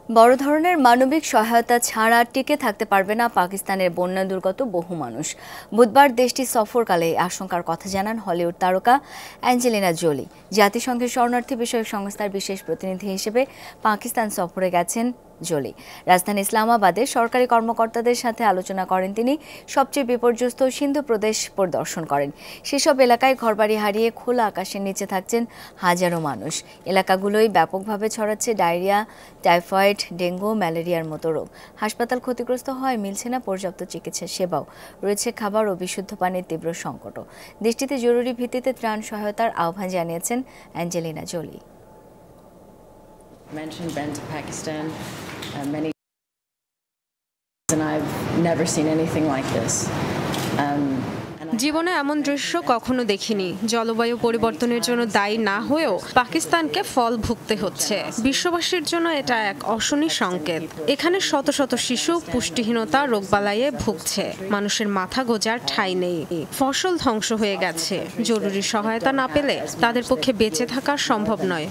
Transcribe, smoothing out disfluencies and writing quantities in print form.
বড় ধরনের মানবিক সহায়তা ছাড়া টিকে থাকতে পারবে না পাকিস্তানের বন্যা দুর্গত বহু মানুষ। বুধবার দেশটি সফরকালে আশঙ্কার কথা জানান হলিউড তারকা অ্যাঞ্জেলিনা জোলি। জাতিসংঘের শরণার্থী বিষয়ক সংস্থার বিশেষ প্রতিনিধি হিসেবে পাকিস্তান সফরে গেছেন জোলি। রাজধানী ইসলামাবাদে সরকারি কর্মকর্তাদের সাথে আলোচনা করেন তিনি। সবচেয়ে বিপর্যস্ত সিন্ধু প্রদেশ পরিদর্শন করেন। সেসব এলাকায় ঘরবাড়ি হারিয়ে খোলা আকাশের নিচে থাকছেন হাজারো মানুষ। এলাকাগুলোই ব্যাপকভাবে ছড়াচ্ছে ডায়রিয়া, টাইফয়েড, ডেঙ্গু, ম্যালেরিয়ার মতো রোগ। হাসপাতাল ক্ষতিগ্রস্ত হয়, মিলছে না পর্যাপ্ত চিকিৎসা সেবাও, রয়েছে খাবার ও বিশুদ্ধ পানির তীব্র সংকটও। দেশটিতে জরুরি ভিত্তিতে ত্রাণ সহায়তার আহ্বান জানিয়েছেন Angelina Jolie. Mentioned been to Pakistan many times, and I've never seen anything like this. জীবনে এমন দৃশ্য কখনো দেখিনি। জলবায়ু পরিবর্তনের জন্য দায়ী না হয়েও পাকিস্তানকে ফল ভুগতে হচ্ছে। বিশ্ববাসীর জন্য এটা এক অশনি সংকেত। এখানে শত শত শিশু পুষ্টিহীনতা, রোগবালাইয়ে ভুগছে। মানুষের মাথা গোঁজার ঠাঁই নেই। ফসল ধ্বংস হয়ে গেছে। জরুরি সহায়তা না পেলে তাদের পক্ষে বেঁচে থাকা সম্ভব নয়।